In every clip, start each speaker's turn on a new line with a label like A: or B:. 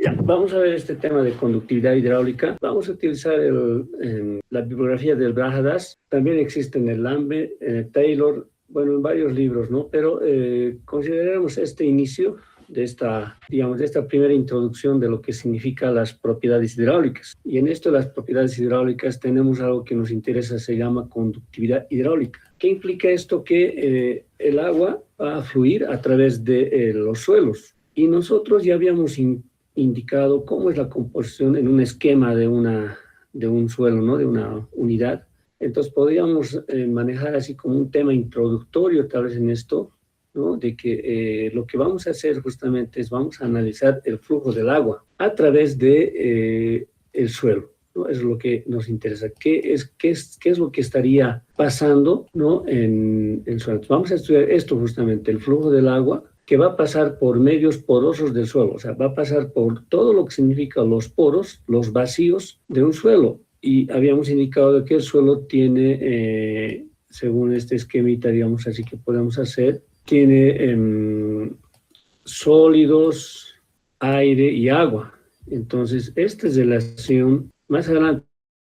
A: Ya, vamos a ver este tema de conductividad hidráulica. Vamos a utilizar la bibliografía del Brahadas. También existe en el Lambe, en el Taylor, bueno, en varios libros, ¿no? Pero consideremos este inicio de esta, digamos, de esta primera introducción de lo que significa las propiedades hidráulicas. Y en esto de las propiedades hidráulicas tenemos algo que nos interesa, se llama conductividad hidráulica. ¿Qué implica esto? Que el agua va a fluir a través de los suelos. Y nosotros ya habíamos indicado cómo es la composición en un esquema de un suelo, ¿no? De una unidad. Entonces podríamos manejar así como un tema introductorio tal vez en esto, ¿no? De que lo que vamos a hacer justamente es vamos a analizar el flujo del agua a través de el suelo, ¿no? Es lo que nos interesa. ¿Qué es lo que estaría pasando, ¿no? en el suelo? Entonces, vamos a estudiar esto justamente, el flujo del agua, que va a pasar por medios porosos del suelo, o sea, va a pasar por todo lo que significa los poros, los vacíos de un suelo. Y habíamos indicado que el suelo tiene, según este esquemita, digamos así que podemos hacer, tiene sólidos, aire y agua. Entonces, esta es la acción. Más adelante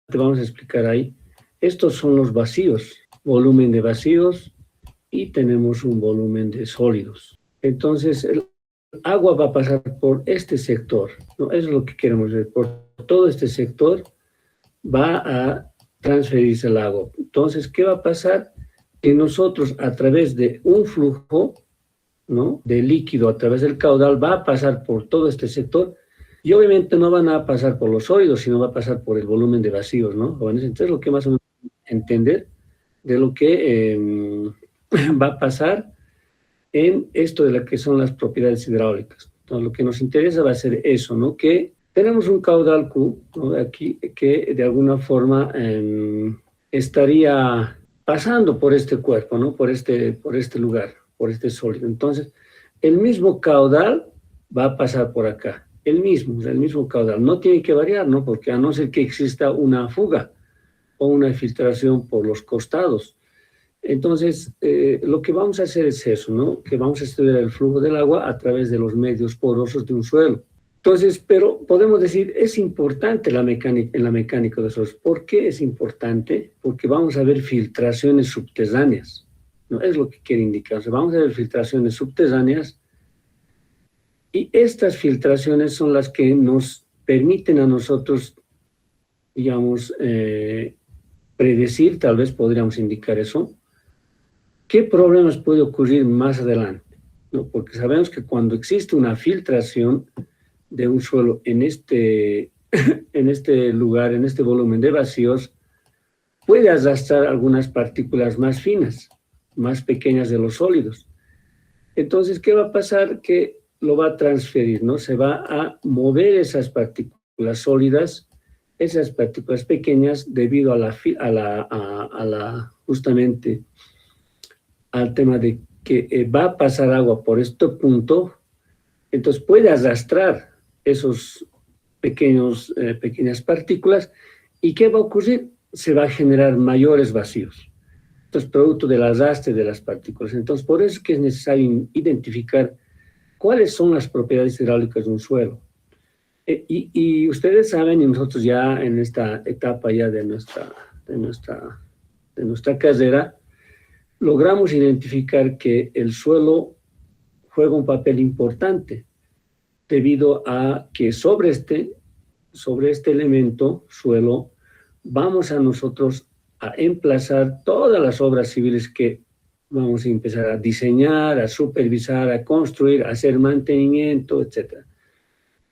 A: te vamos a explicar ahí. Estos son los vacíos, volumen de vacíos, y tenemos un volumen de sólidos. Entonces, el agua va a pasar por este sector, ¿no? Eso es lo que queremos ver. Por todo este sector va a transferirse el agua. Entonces, ¿qué va a pasar? Que nosotros, a través de un flujo, ¿no? De líquido a través del caudal, va a pasar por todo este sector, y obviamente no van a pasar por los sólidos, sino va a pasar por el volumen de vacíos, ¿no? Entonces, lo que más o menos entender de lo que va a pasar en esto de lo que son las propiedades hidráulicas. Entonces, lo que nos interesa va a ser eso, ¿no? Que tenemos un caudal Q, ¿no? Aquí, que de alguna forma estaría pasando por este cuerpo, ¿no? Por este lugar, por este sólido. Entonces, el mismo caudal va a pasar por acá. El mismo caudal. No tiene que variar, ¿no? Porque a no ser que exista una fuga o una filtración por los costados. Entonces, lo que vamos a hacer es eso, ¿no? Que vamos a estudiar el flujo del agua a través de los medios porosos de un suelo. Entonces, pero podemos decir, es importante en la mecánica de suelos. ¿Por qué es importante? Porque vamos a ver filtraciones subterráneas, ¿no? Es lo que quiere indicar. O sea, vamos a ver filtraciones subterráneas, y estas filtraciones son las que nos permiten a nosotros, digamos, predecir, tal vez podríamos indicar eso, ¿qué problemas puede ocurrir más adelante? ¿No? Porque sabemos que cuando existe una filtración de un suelo en este lugar, en este volumen de vacíos, puede arrastrar algunas partículas más finas, más pequeñas de los sólidos. Entonces, ¿qué va a pasar? Que lo va a transferir, ¿no? Se va a mover esas partículas sólidas, esas partículas pequeñas, debido justamente al tema de que va a pasar agua por este punto. Entonces puede arrastrar esos pequeñas partículas, y ¿qué va a ocurrir? Se va a generar mayores vacíos. Entonces, producto del arrastre de las partículas. Entonces, por eso es que es necesario identificar cuáles son las propiedades hidráulicas de un suelo. Y ustedes saben, y nosotros ya en esta etapa ya de nuestra carrera, logramos identificar que el suelo juega un papel importante, debido a que sobre este elemento, suelo, vamos a nosotros a emplazar todas las obras civiles que vamos a empezar a diseñar, a supervisar, a construir, a hacer mantenimiento, etc.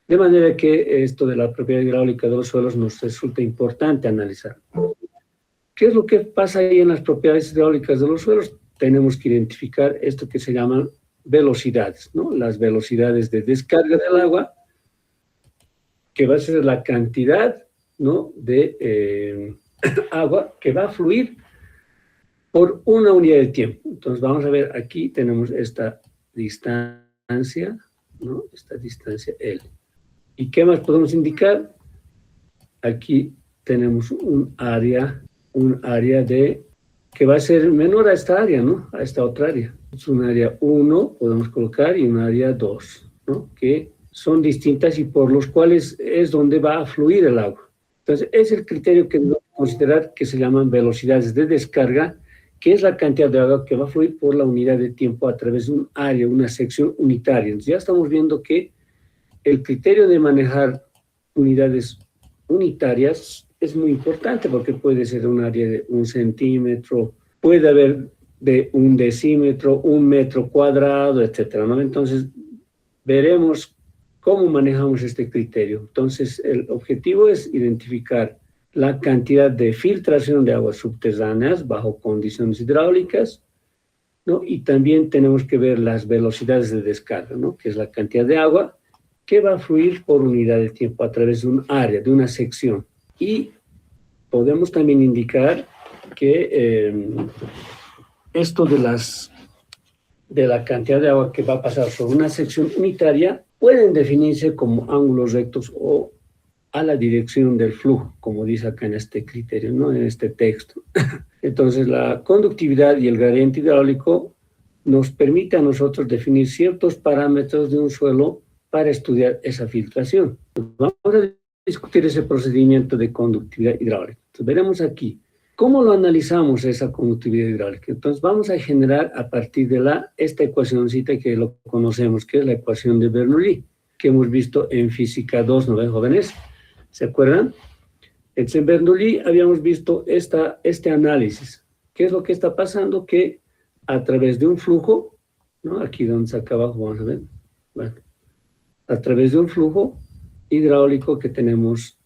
A: De manera que esto de la propiedad hidráulica de los suelos nos resulta importante analizar. ¿Qué es lo que pasa ahí en las propiedades hidráulicas de los suelos? Tenemos que identificar esto que se llaman velocidades, ¿no? Las velocidades de descarga del agua, que va a ser la cantidad, ¿no? de agua que va a fluir por una unidad de tiempo. Entonces vamos a ver, aquí tenemos esta distancia, ¿no? Esta distancia L. ¿Y qué más podemos indicar? Aquí tenemos un área que va a ser menor a esta área, ¿no? A esta otra área. Es un área 1, podemos colocar, y un área 2, ¿no? Que son distintas y por los cuales es donde va a fluir el agua. Entonces, es el criterio que debemos considerar, que se llaman velocidades de descarga, que es la cantidad de agua que va a fluir por la unidad de tiempo a través de un área, una sección unitaria. Entonces, ya estamos viendo que el criterio de manejar unidades unitarias es muy importante, porque puede ser un área de 1 centímetro, puede haber de 1 decímetro, 1 metro cuadrado, etcétera, ¿no? Entonces, veremos cómo manejamos este criterio. Entonces, el objetivo es identificar la cantidad de filtración de aguas subterráneas bajo condiciones hidráulicas, ¿no? Y también tenemos que ver las velocidades de descarga, ¿no? Que es la cantidad de agua que va a fluir por unidad de tiempo a través de un área, de una sección. Y podemos también indicar que esto de la cantidad de agua que va a pasar sobre una sección unitaria pueden definirse como ángulos rectos o a la dirección del flujo, como dice acá en este criterio, ¿no? En este texto. Entonces, la conductividad y el gradiente hidráulico nos permite a nosotros definir ciertos parámetros de un suelo para estudiar esa filtración. Vamos a discutir ese procedimiento de conductividad hidráulica. Entonces, veremos aquí cómo lo analizamos esa conductividad hidráulica. Entonces, vamos a generar a partir de esta ecuacióncita que lo conocemos, que es la ecuación de Bernoulli, que hemos visto en Física 2, ¿no ven, jóvenes? ¿Se acuerdan? Entonces, en Bernoulli habíamos visto este análisis. ¿Qué es lo que está pasando? Que a través de un flujo, ¿no? Aquí donde está acá abajo, vamos a ver. Bueno, a través de un flujo hidráulico que tenemos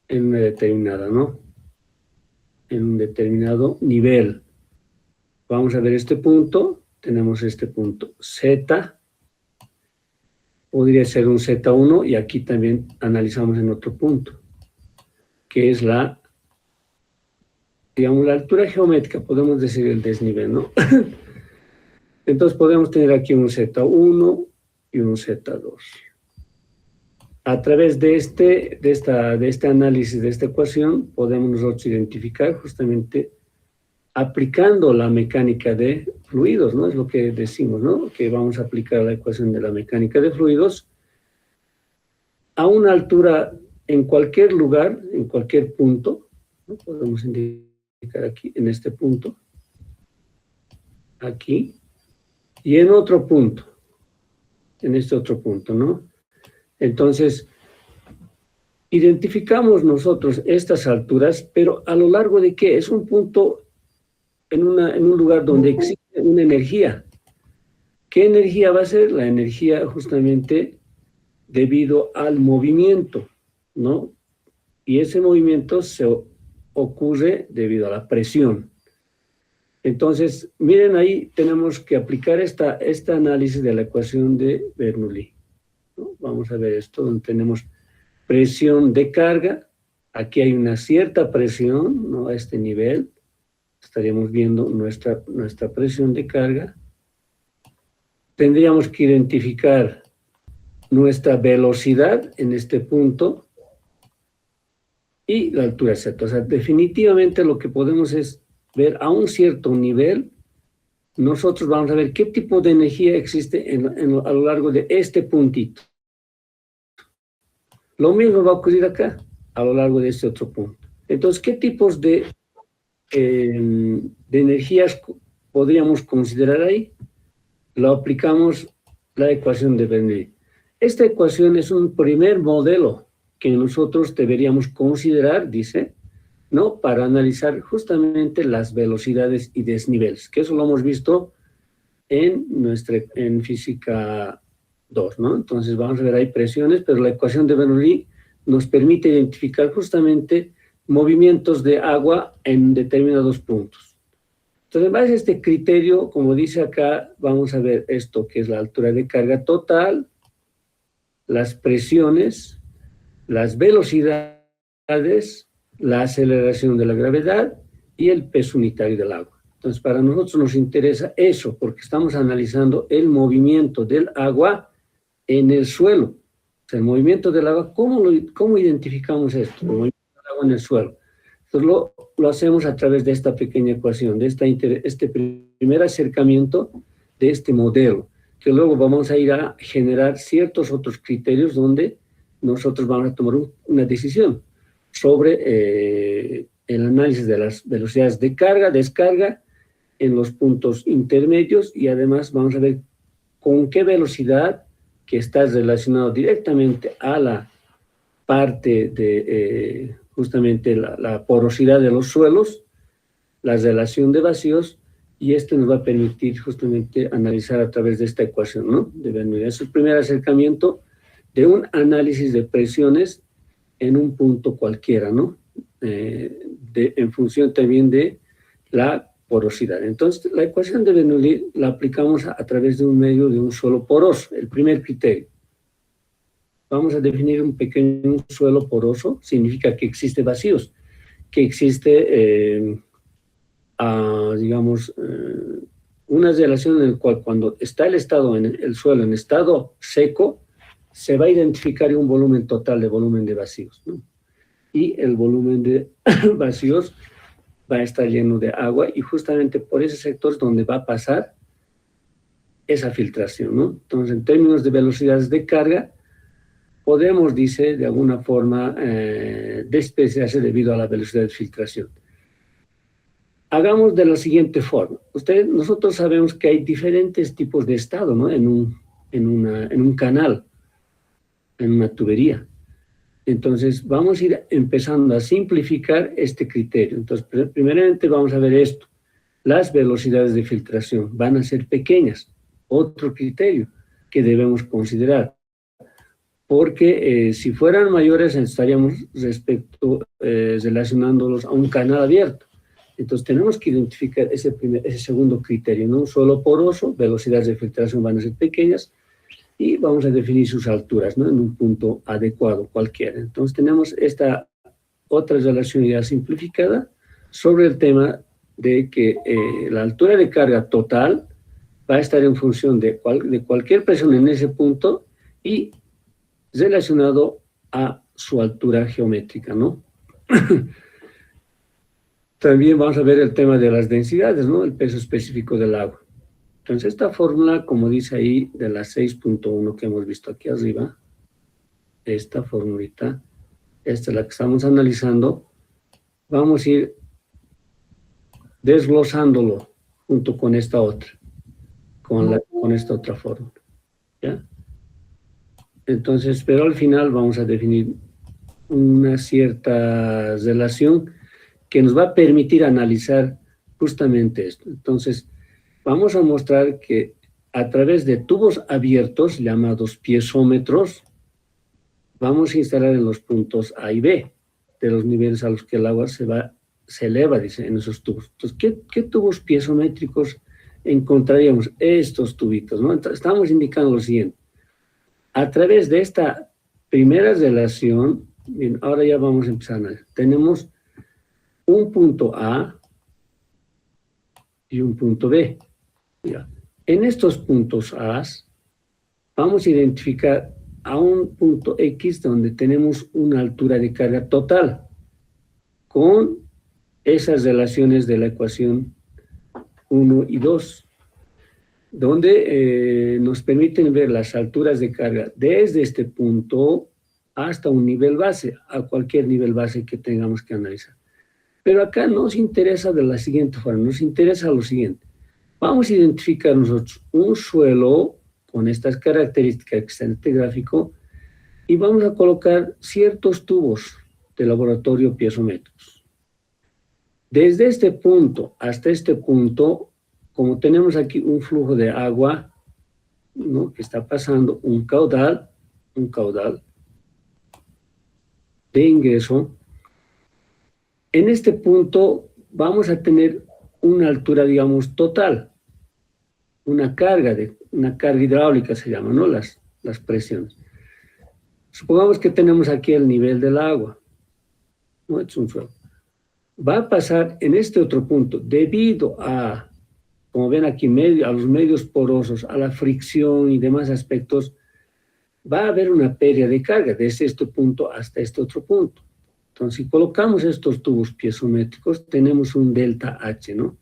A: en una determinada, ¿no? En un determinado nivel. Vamos a ver este punto. Tenemos este punto Z. Podría ser un Z1 y aquí también analizamos en otro punto, que es digamos, la altura geométrica, podemos decir el desnivel, ¿no? Entonces podemos tener aquí un Z1 y un Z2. A través de este análisis, de esta ecuación, podemos nosotros identificar justamente aplicando la mecánica de fluidos, ¿no? Es lo que decimos, ¿no? Que vamos a aplicar la ecuación de la mecánica de fluidos a una altura en cualquier lugar, en cualquier punto, ¿no? Podemos indicar aquí, en este punto, aquí, y en otro punto, en este otro punto, ¿no? Entonces, identificamos nosotros estas alturas, pero a lo largo de ¿qué? Es un punto en un lugar donde existe una energía. ¿Qué energía va a ser? La energía justamente debido al movimiento, ¿no? Y ese movimiento se ocurre debido a la presión. Entonces, miren, ahí tenemos que aplicar este análisis de la ecuación de Bernoulli, ¿no? Vamos a ver esto, donde tenemos presión de carga. Aquí hay una cierta presión, ¿no? A este nivel. Estaríamos viendo nuestra presión de carga. Tendríamos que identificar nuestra velocidad en este punto y la altura Z. O sea, definitivamente lo que podemos es ver a un cierto nivel, nosotros vamos a ver qué tipo de energía existe a lo largo de este puntito. Lo mismo va a ocurrir acá, a lo largo de este otro punto. Entonces, ¿qué tipos de energías podríamos considerar ahí? Lo aplicamos la ecuación de Bernoulli. Esta ecuación es un primer modelo que nosotros deberíamos considerar, dice, ¿no? Para analizar justamente las velocidades y desniveles, que eso lo hemos visto en Física 2, ¿no? Entonces vamos a ver, hay presiones, pero la ecuación de Bernoulli nos permite identificar justamente movimientos de agua en determinados puntos. Entonces, en base a este criterio, como dice acá, vamos a ver esto, que es la altura de carga total, las presiones, las velocidades, la aceleración de la gravedad y el peso unitario del agua. Entonces, para nosotros nos interesa eso, porque estamos analizando el movimiento del agua en el suelo. O sea, el movimiento del agua, ¿cómo identificamos esto? El movimiento del agua en el suelo. Entonces, lo hacemos a través de esta pequeña ecuación, de este primer acercamiento de este modelo. que luego vamos a ir a generar ciertos otros criterios donde nosotros vamos a tomar una decisión sobre el análisis de las velocidades de carga, descarga en los puntos intermedios, y además vamos a ver con qué velocidad, que está relacionado directamente a la parte de justamente la porosidad de los suelos, la relación de vacíos, y esto nos va a permitir justamente analizar a través de esta ecuación, ¿no? De Bernoulli. Es el primer acercamiento de un análisis de presiones en un punto cualquiera, ¿no? En función también de la porosidad. Entonces, la ecuación de Bernoulli la aplicamos a través de un medio de un suelo poroso, el primer criterio. Vamos a definir un pequeño suelo poroso, significa que existe vacíos, que existe, digamos, una relación en la cual cuando está el suelo en estado seco, se va a identificar un volumen total de vacíos, ¿no? Y el volumen de vacíos va a estar lleno de agua, y justamente por ese sector es donde va a pasar esa filtración, ¿no? Entonces, en términos de velocidades de carga, podemos, dice, de alguna forma, despreciarse debido a la velocidad de filtración. Hagamos de la siguiente forma. Nosotros sabemos que hay diferentes tipos de estado, ¿no? En un canal, en una tubería. Entonces, vamos a ir empezando a simplificar este criterio. Entonces, primeramente vamos a ver esto. Las velocidades de filtración van a ser pequeñas. Otro criterio que debemos considerar. Porque si fueran mayores, estaríamos relacionándolos a un canal abierto. Entonces, tenemos que identificar ese segundo criterio, ¿no? Un suelo poroso, velocidades de filtración van a ser pequeñas, y vamos a definir sus alturas, ¿no? En un punto adecuado cualquiera. Entonces, tenemos esta otra relación ya simplificada sobre el tema de que la altura de carga total va a estar en función de cualquier presión en ese punto y relacionado a su altura geométrica, ¿no? También vamos a ver el tema de las densidades, ¿no? El peso específico del agua. Entonces, esta fórmula, como dice ahí, de la 6.1 que hemos visto aquí arriba, esta formulita, esta es la que estamos analizando, vamos a ir desglosándolo junto con esta otra, con esta otra fórmula, ¿ya? Entonces, pero al final vamos a definir una cierta relación que nos va a permitir analizar justamente esto. Entonces, vamos a mostrar que a través de tubos abiertos, llamados piezómetros, vamos a instalar en los puntos A y B, de los niveles a los que el agua se eleva, dice, en esos tubos. Entonces, ¿qué tubos piezométricos encontraríamos? Estos tubitos, ¿no? Entonces, estamos indicando lo siguiente. A través de esta primera relación, bien, ahora ya vamos a empezar a analizar. Tenemos un punto A y un punto B. Mira, en estos puntos A vamos a identificar a un punto X donde tenemos una altura de carga total con esas relaciones de la ecuación 1 y 2, donde nos permiten ver las alturas de carga desde este punto hasta un nivel base, a cualquier nivel base que tengamos que analizar. Pero acá nos interesa de la siguiente forma, nos interesa lo siguiente. Vamos a identificar nosotros un suelo con estas características que están en este gráfico y vamos a colocar ciertos tubos de laboratorio piezométricos. Desde este punto hasta este punto, como tenemos aquí un flujo de agua, ¿no?, que está pasando un caudal de ingreso, en este punto vamos a tener una altura, digamos, total, una carga hidráulica se llama, ¿no? Las presiones. Supongamos que tenemos aquí el nivel del agua, ¿no? Es un suelo. Va a pasar en este otro punto, debido a, como ven aquí, a los medios porosos, a la fricción y demás aspectos, va a haber una pérdida de carga desde este punto hasta este otro punto. Entonces, si colocamos estos tubos piezométricos, tenemos un delta H, ¿no?,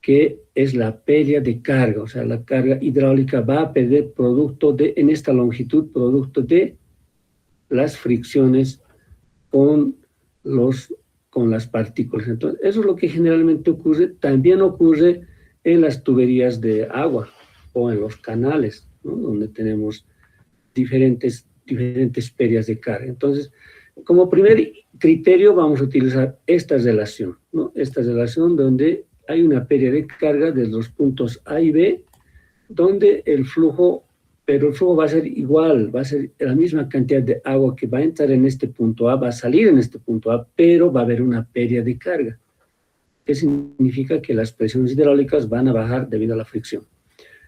A: que es la pérdida de carga, o sea, la carga hidráulica va a perder en esta longitud, producto de las fricciones con las partículas. Entonces, eso es lo que generalmente ocurre. También ocurre en las tuberías de agua o en los canales, ¿no? Donde tenemos diferentes pérdidas de carga. Entonces, como primer criterio vamos a utilizar esta relación, ¿no? Esta relación donde hay una pérdida de carga de los puntos A y B, donde el flujo va a ser igual, va a ser la misma cantidad de agua que va a entrar en este punto A, va a salir en este punto A, pero va a haber una pérdida de carga, que significa que las presiones hidráulicas van a bajar debido a la fricción.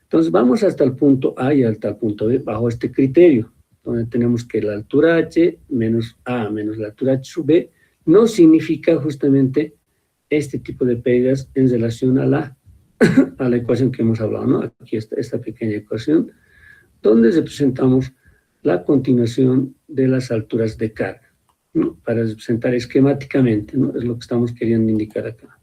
A: Entonces vamos hasta el punto A y hasta el punto B bajo este criterio, donde tenemos que la altura H menos A menos la altura H sub B no significa justamente este tipo de pérdidas en relación a la ecuación que hemos hablado, ¿no? Aquí está esta pequeña ecuación, donde representamos la continuación de las alturas de carga, ¿no? Para representar esquemáticamente, ¿no? Es lo que estamos queriendo indicar acá.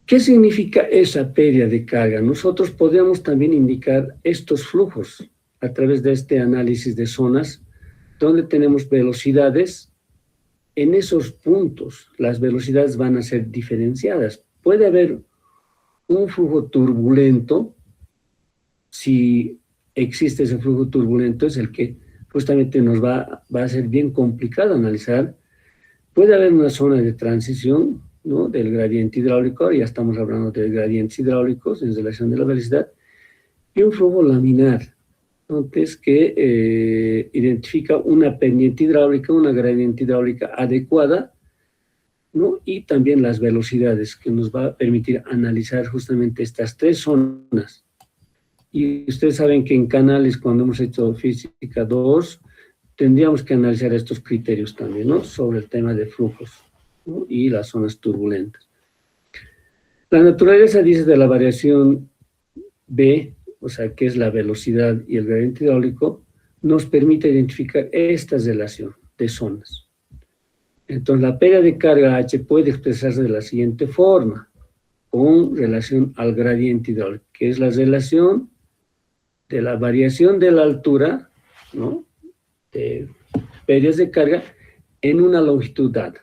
A: ¿Qué significa esa pérdida de carga? Nosotros podríamos también indicar estos flujos a través de este análisis de zonas, donde tenemos velocidades. En esos puntos, las velocidades van a ser diferenciadas. Puede haber un flujo turbulento. Si existe ese flujo turbulento, es el que justamente nos va a ser bien complicado analizar. Puede haber una zona de transición, ¿no? Del gradiente hidráulico, ahora ya estamos hablando de gradientes hidráulicos en relación de la velocidad, y un flujo laminar, entonces que identifica una pendiente hidráulica, una gradiente hidráulica adecuada, ¿no? Y también las velocidades, que nos va a permitir analizar justamente estas tres zonas. Y ustedes saben que en canales, cuando hemos hecho física 2, tendríamos que analizar estos criterios también, ¿no? Sobre el tema de flujos, ¿no? Y las zonas turbulentas. La naturaleza dice de la variación B, o sea, que es la velocidad y el gradiente hidráulico, nos permite identificar esta relación de zonas. Entonces, la pérdida de carga H puede expresarse de la siguiente forma, con relación al gradiente hidráulico, que es la relación de la variación de la altura, ¿no? De pérdidas de carga en una longitud dada.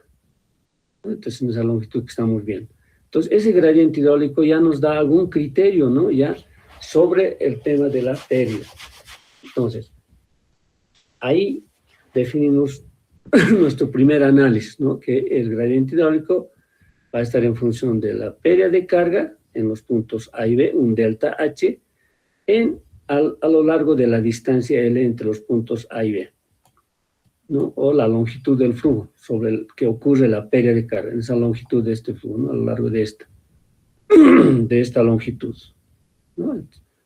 A: Entonces, en esa longitud que estamos viendo. Entonces, ese gradiente hidráulico ya nos da algún criterio, ¿no? Ya sobre el tema de la pérdida. Entonces, ahí definimos nuestro primer análisis, ¿no? Que el gradiente hidráulico va a estar en función de la pérdida de carga en los puntos A y B, un delta H, a lo largo de la distancia L entre los puntos A y B, ¿no? O la longitud del flujo sobre el que ocurre la pérdida de carga, en esa longitud de este flujo, ¿no? A lo largo de esta longitud, ¿no?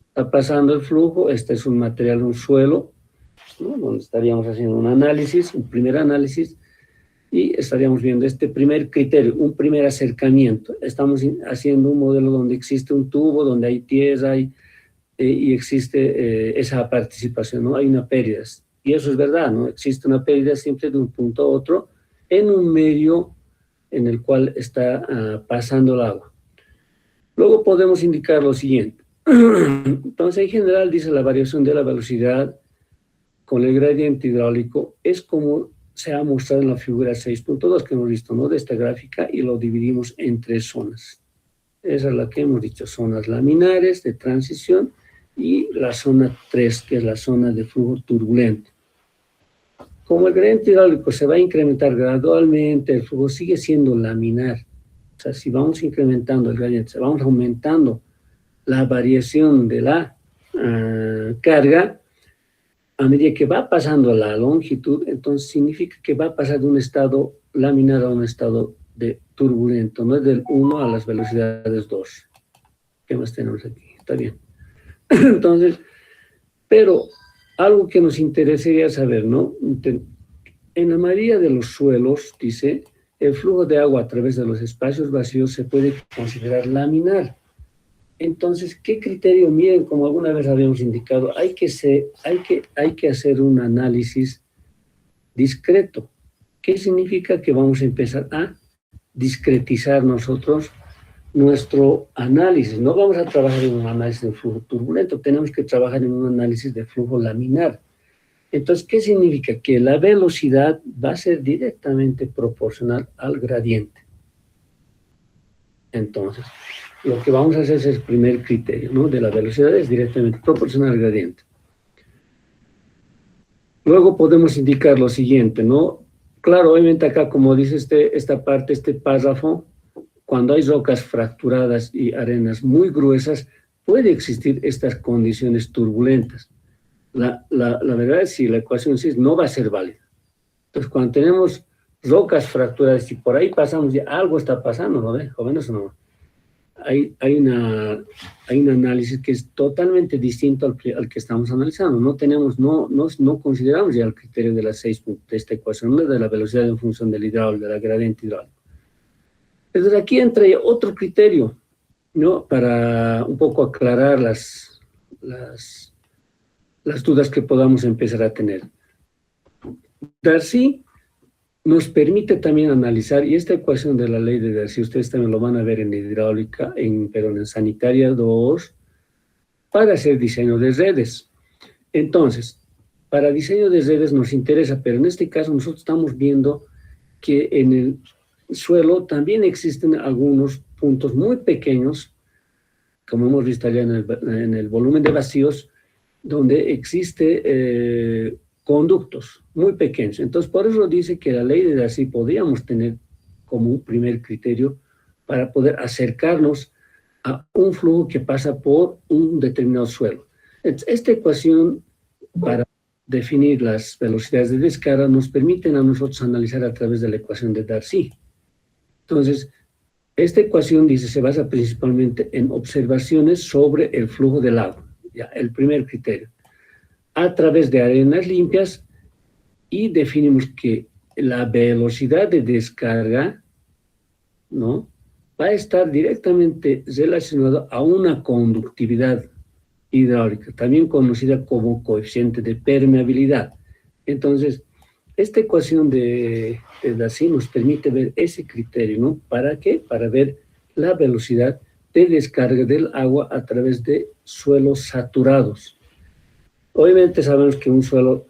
A: Está pasando el flujo, este es un material, un suelo, ¿no? Donde estaríamos haciendo un análisis, un primer análisis, y estaríamos viendo este primer criterio, un primer acercamiento. Estamos haciendo un modelo donde existe un tubo, donde hay tierra y existe esa participación, ¿no? Hay una pérdida. Y eso es verdad, ¿no? Existe una pérdida siempre de un punto a otro en un medio en el cual está pasando el agua. Luego podemos indicar lo siguiente. Entonces, en general, dice la variación de la velocidad con el gradiente hidráulico es como se ha mostrado en la figura 6.2 que hemos visto, ¿no? De esta gráfica, y lo dividimos en tres zonas. Esa es la que hemos dicho, zonas laminares de transición y la zona 3, que es la zona de flujo turbulento. Como el gradiente hidráulico se va a incrementar gradualmente, el flujo sigue siendo laminar. O sea, si vamos incrementando el gradiente, vamos aumentando la variación de la carga, a medida que va pasando la longitud, entonces significa que va a pasar de un estado laminar a un estado de turbulento, no es del 1 a las velocidades 2. ¿Qué más tenemos aquí? Está bien. Entonces, pero algo que nos interesaría saber, ¿no? En la mayoría de los suelos, dice, el flujo de agua a través de los espacios vacíos se puede considerar laminar. Entonces, ¿qué criterio miden? Como alguna vez habíamos indicado, hay que hacer un análisis discreto. ¿Qué significa? Que vamos a empezar a discretizar nosotros nuestro análisis. No vamos a trabajar en un análisis de flujo turbulento, tenemos que trabajar en un análisis de flujo laminar. Entonces, ¿qué significa? Que la velocidad va a ser directamente proporcional al gradiente. Entonces, lo que vamos a hacer es el primer criterio, ¿no? De la velocidad es directamente proporcional al gradiente. Luego podemos indicar lo siguiente, ¿no? Claro, obviamente acá, como dice esta parte, este párrafo, cuando hay rocas fracturadas y arenas muy gruesas, puede existir estas condiciones turbulentas. La verdad es que la ecuación 6 no va a ser válida. Entonces, cuando tenemos rocas fracturadas y por ahí pasamos, ya algo está pasando, ¿no ve, jóvenes o no? Hay un análisis que es totalmente distinto al que estamos analizando. No consideramos ya el criterio de las 6 de esta ecuación, ¿no? De la velocidad en función del hidráulico, de la gradiente hidráulico. Entonces aquí entra otro criterio, ¿no? Para un poco aclarar las dudas que podamos empezar a tener. Darcy nos permite también analizar, y esta ecuación de la ley de Darcy, ustedes también lo van a ver en hidráulica, pero en sanitaria 2, para hacer diseño de redes. Entonces, para diseño de redes nos interesa, pero en este caso nosotros estamos viendo que en el suelo también existen algunos puntos muy pequeños, como hemos visto allá en el volumen de vacíos, donde existe conductos muy pequeños. Entonces, por eso dice que la ley de Darcy podríamos tener como un primer criterio para poder acercarnos a un flujo que pasa por un determinado suelo. Esta ecuación para definir las velocidades de descarga nos permiten a nosotros analizar a través de la ecuación de Darcy. Entonces, esta ecuación dice, se basa principalmente en observaciones sobre el flujo del agua, ya, el primer criterio, a través de arenas limpias, y definimos que la velocidad de descarga, ¿no?, va a estar directamente relacionada a una conductividad hidráulica, también conocida como coeficiente de permeabilidad. Entonces, esta ecuación de Darcy nos permite ver ese criterio, ¿no? ¿Para qué? Para ver la velocidad de descarga del agua a través de suelos saturados. Obviamente sabemos que un suelo,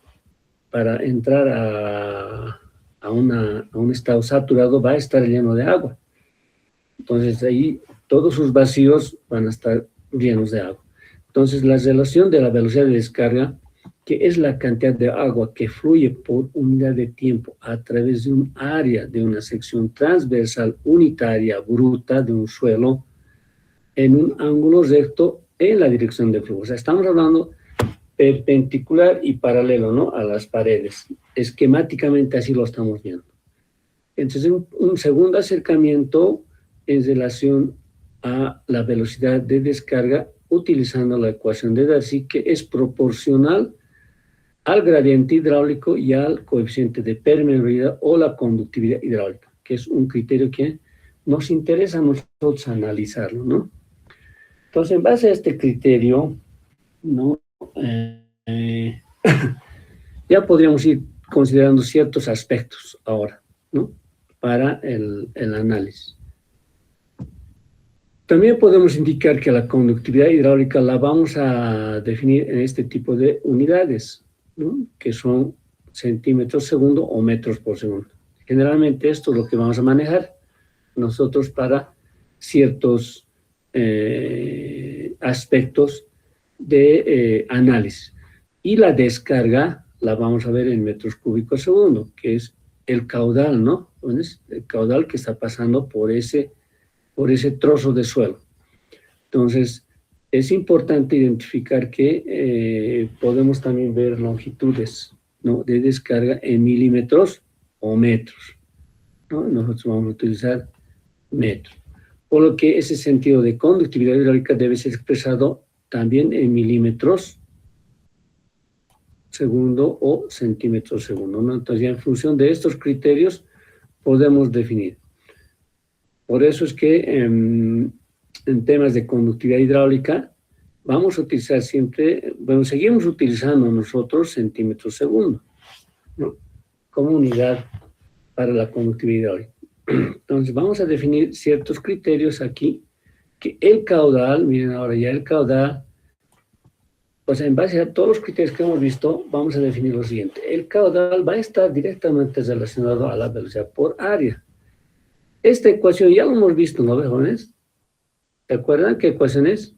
A: para entrar a un estado saturado, va a estar lleno de agua. Entonces, ahí todos sus vacíos van a estar llenos de agua. Entonces, la relación de la velocidad de descarga, que es la cantidad de agua que fluye por unidad de tiempo a través de un área de una sección transversal unitaria bruta de un suelo en un ángulo recto en la dirección del flujo. O sea, estamos hablando perpendicular y paralelo, ¿no?, a las paredes. Esquemáticamente así lo estamos viendo. Entonces, un segundo acercamiento en relación a la velocidad de descarga utilizando la ecuación de Darcy, que es proporcional al gradiente hidráulico y al coeficiente de permeabilidad o la conductividad hidráulica, que es un criterio que nos interesa a nosotros analizarlo, ¿no? Entonces, en base a este criterio, ¿no?, ya podríamos ir considerando ciertos aspectos ahora, ¿no?, para el análisis. También podemos indicar que la conductividad hidráulica la vamos a definir en este tipo de unidades, ¿no?, que son centímetros segundo o metros por segundo. Generalmente esto es lo que vamos a manejar nosotros para ciertos aspectos de análisis. Y la descarga la vamos a ver en metros cúbicos segundo, que es el caudal, ¿no? Entonces, el caudal que está pasando por ese trozo de suelo. Entonces, es importante identificar que podemos también ver longitudes, ¿no?, de descarga en milímetros o metros, ¿no? Nosotros vamos a utilizar metros. Por lo que ese sentido de conductividad hidráulica debe ser expresado también en milímetros segundo o centímetros segundo, ¿no? Entonces, ya en función de estos criterios podemos definir. Por eso es que en temas de conductividad hidráulica vamos a utilizar siempre, bueno, seguimos utilizando nosotros centímetros segundo, ¿no?, como unidad para la conductividad hidráulica. Entonces, vamos a definir ciertos criterios aquí que el caudal, miren ahora ya el caudal, pues en base a todos los criterios que hemos visto, vamos a definir lo siguiente. El caudal va a estar directamente relacionado a la velocidad por área. Esta ecuación ya lo hemos visto, ¿no, jóvenes? ¿Se acuerdan qué ecuación es?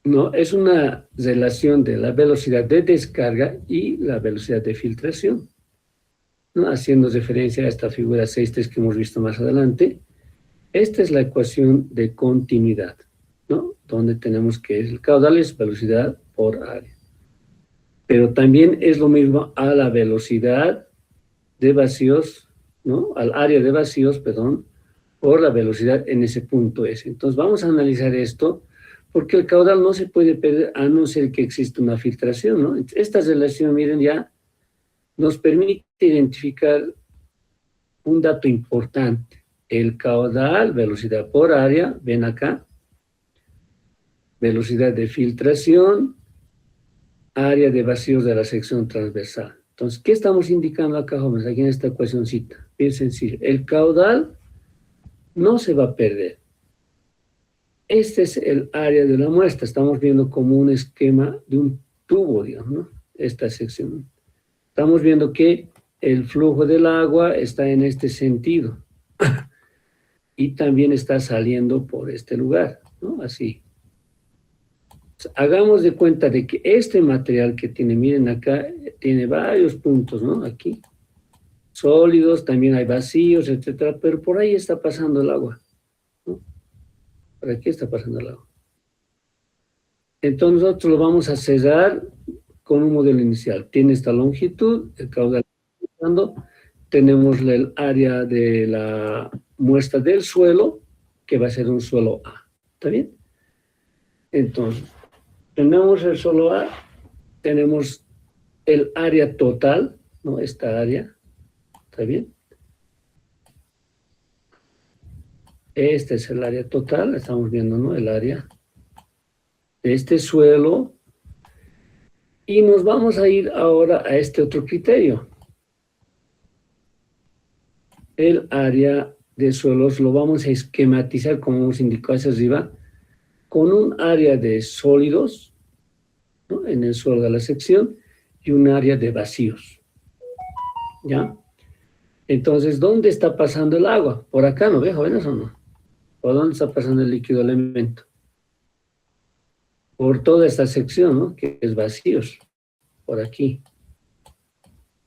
A: No, es una relación de la velocidad de descarga y la velocidad de filtración, ¿no? Haciendo referencia a esta figura 6.3 que hemos visto más adelante. Esta es la ecuación de continuidad, ¿no? Donde tenemos que el caudal es velocidad por área. Pero también es lo mismo a la velocidad de vacíos, ¿no? Al área de vacíos, perdón, por la velocidad en ese punto S. Entonces vamos a analizar esto, porque el caudal no se puede perder a no ser que exista una filtración, ¿no? Esta relación, miren, ya nos permite identificar un dato importante. El caudal, velocidad por área, ven acá, velocidad de filtración, área de vacíos de la sección transversal. Entonces, ¿qué estamos indicando acá, jóvenes? Aquí en esta ecuacióncita. Bien sencillo. El caudal no se va a perder. Este es el área de la muestra. Estamos viendo como un esquema de un tubo, digamos, ¿no? Esta sección. Estamos viendo que el flujo del agua está en este sentido. Y también está saliendo por este lugar, ¿no? Así. Hagamos de cuenta de que este material que tiene, miren acá, tiene varios puntos, ¿no? Aquí. Sólidos, también hay vacíos, etcétera, pero por ahí está pasando el agua, ¿no? Por aquí está pasando el agua. Entonces nosotros lo vamos a cerrar con un modelo inicial. Tiene esta longitud, el caudal está pasando, tenemos el área de la muestra del suelo, que va a ser un suelo A. ¿Está bien? Entonces, tenemos el suelo A, tenemos el área total, ¿no? Esta área, ¿está bien? Este es el área total, estamos viendo, ¿no? El área de este suelo. Y nos vamos a ir ahora a este otro criterio. El área de suelos lo vamos a esquematizar, como hemos indicado hacia arriba, con un área de sólidos, ¿no? En el suelo de la sección, y un área de vacíos. ¿Ya? Entonces, ¿dónde está pasando el agua? Por acá, ¿no ve, jóvenes, o no? ¿Por dónde está pasando el líquido elemento? Por toda esta sección, ¿no? Que es vacíos. Por aquí.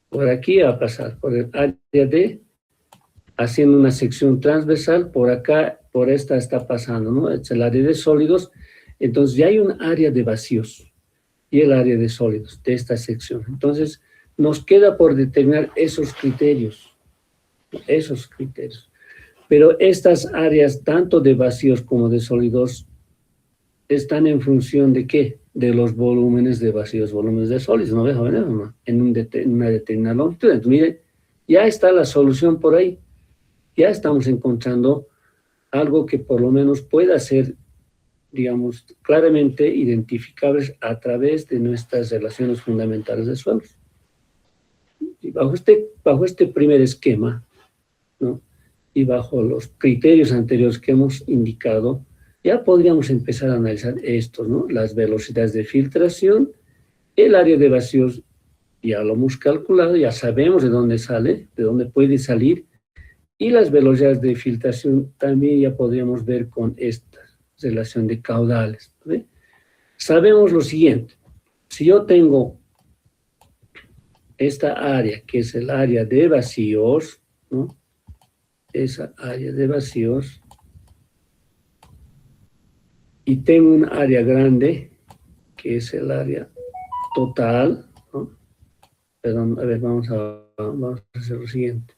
A: Por aquí va a pasar, por el área de, haciendo una sección transversal, por acá, por esta está pasando, ¿no? Es el área de sólidos. Entonces, ya hay un área de vacíos y el área de sólidos de esta sección. Entonces, nos queda por determinar esos criterios. Esos criterios. Pero estas áreas, tanto de vacíos como de sólidos, están en función de ¿qué? De los volúmenes de vacíos, volúmenes de sólidos, ¿no ves, jóvenes? En una determinada longitud. Entonces, miren, ya está la solución por ahí. Ya estamos encontrando algo que por lo menos pueda ser, digamos, claramente identificables a través de nuestras relaciones fundamentales de suelos. Y bajo este primer esquema, ¿no? Y bajo los criterios anteriores que hemos indicado, ya podríamos empezar a analizar estos, ¿no? Las velocidades de filtración, el área de vacíos, ya lo hemos calculado, ya sabemos de dónde sale, de dónde puede salir, y las velocidades de filtración también ya podríamos ver con esta relación de caudales, ¿ve? Sabemos lo siguiente, si yo tengo esta área, que es el área de vacíos, ¿no? Esa área de vacíos, y tengo un área grande, que es el área total, ¿no? Perdón, a ver, vamos a hacer lo siguiente.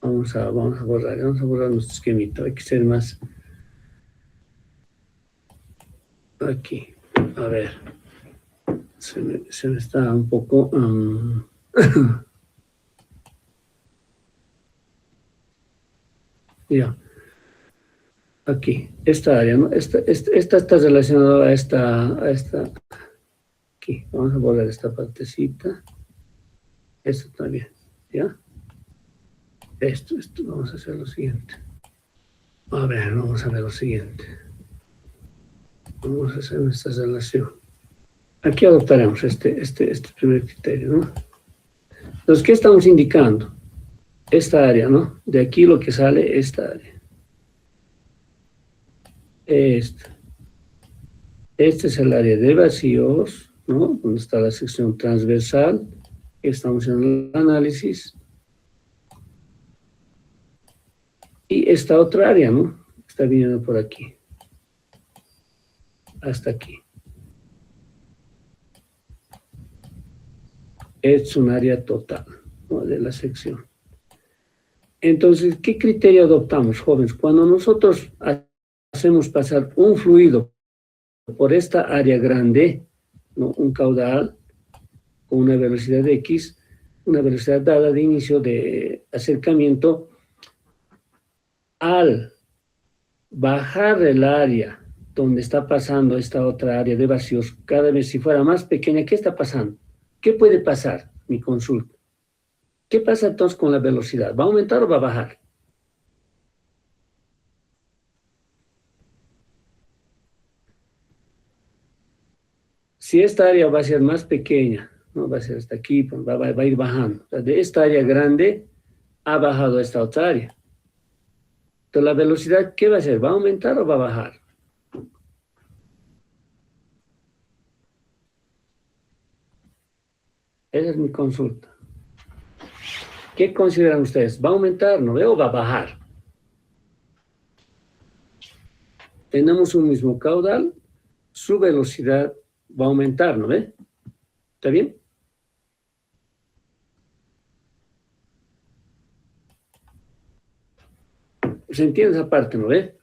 A: Vamos a borrar nuestro esquemita, hay que ser más. Aquí, a ver, se me está un poco. Ya. Aquí, esta área, ¿no? Esta está relacionada a esta. Aquí, vamos a borrar esta partecita. Esto también, ¿ya? Esto, vamos a hacer lo siguiente. A ver, vamos a ver lo siguiente. Vamos a hacer esta relación. Aquí adoptaremos este primer criterio, ¿no? Entonces, ¿qué estamos indicando? Esta área, ¿no? De aquí lo que sale, esta área. Esta. Este es el área de vacíos, ¿no? Donde está la sección transversal. Estamos en el análisis. Y esta otra área, ¿no? Está viniendo por aquí. Hasta aquí. Es un área total, ¿no? De la sección. Entonces, ¿qué criterio adoptamos, jóvenes? Cuando nosotros hacemos pasar un fluido por esta área grande, ¿no? Un caudal con una velocidad X, una velocidad dada de inicio de acercamiento, al bajar el área donde está pasando esta otra área de vacíos, cada vez si fuera más pequeña, ¿qué está pasando? ¿Qué puede pasar? Mi consulta. ¿Qué pasa entonces con la velocidad? ¿Va a aumentar o va a bajar? Si esta área va a ser más pequeña, no va a ser hasta aquí, pues va a ir bajando. O sea, de esta área grande ha bajado a esta otra área. Entonces, la velocidad, ¿qué va a hacer? ¿Va a aumentar o va a bajar? Esa es mi consulta. ¿Qué consideran ustedes? ¿Va a aumentar, no veo, o va a bajar? Tenemos un mismo caudal, su velocidad va a aumentar, ¿no ve? ¿Está bien? ¿Se entiende esa parte, no ve?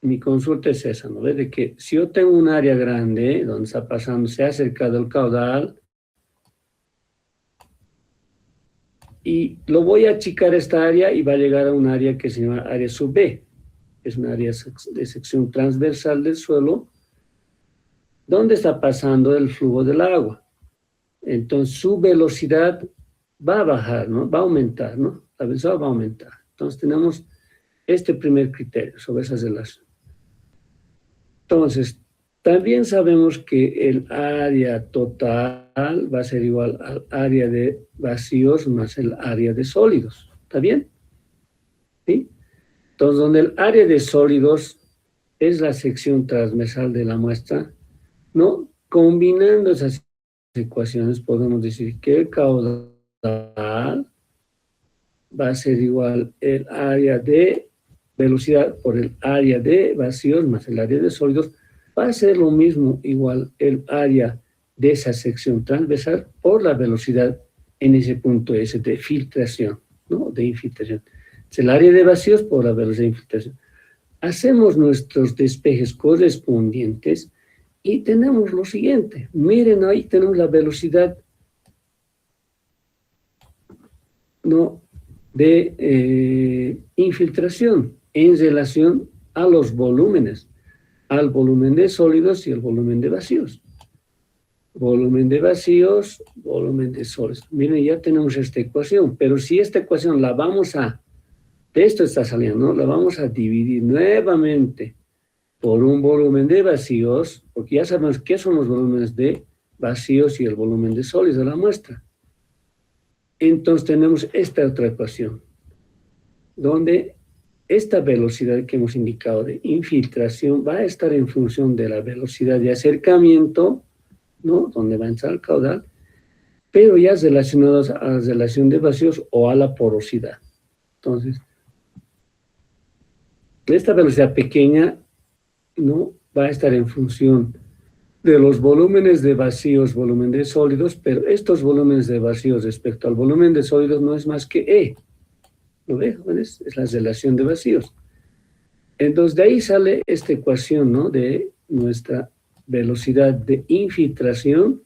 A: Mi consulta es esa, ¿no ve? De que si yo tengo un área grande donde está pasando, se ha acercado el caudal, y lo voy a achicar esta área y va a llegar a un área que se llama área sub B. Es un área de sección transversal del suelo, donde está pasando el flujo del agua. Entonces su velocidad va a bajar, ¿no? Va a aumentar, ¿no? La velocidad va a aumentar. Entonces tenemos este primer criterio sobre esas relaciones. Entonces, también sabemos que el área total va a ser igual al área de vacíos más el área de sólidos. ¿Está bien? ¿Sí? Entonces, donde el área de sólidos es la sección transversal de la muestra, ¿no? Combinando esas ecuaciones podemos decir que el caudal va a ser igual el área de velocidad por el área de vacíos más el área de sólidos, va a ser lo mismo igual el área de esa sección transversal por la velocidad en ese punto S de filtración, ¿no? De infiltración. Es el área de vacíos por la velocidad de infiltración. Hacemos nuestros despejes correspondientes y tenemos lo siguiente. Miren, ahí tenemos la velocidad, ¿no? De infiltración en relación a los volúmenes, al volumen de sólidos y el volumen de vacíos. Volumen de vacíos, volumen de sólidos. Miren, ya tenemos esta ecuación, pero si esta ecuación la vamos a, de esto está saliendo, ¿no? La vamos a dividir nuevamente por un volumen de vacíos, porque ya sabemos qué son los volúmenes de vacíos y el volumen de sólidos de la muestra. Entonces tenemos esta otra ecuación, donde esta velocidad que hemos indicado de infiltración va a estar en función de la velocidad de acercamiento, ¿no? Donde va a entrar el caudal, pero ya relacionados a la relación de vacíos o a la porosidad. Entonces, esta velocidad pequeña, ¿no? Va a estar en función de los volúmenes de vacíos, volumen de sólidos, pero estos volúmenes de vacíos respecto al volumen de sólidos no es más que E. ¿Lo ven, jóvenes? Es la relación de vacíos. Entonces, de ahí sale esta ecuación, ¿no? De nuestra velocidad de infiltración,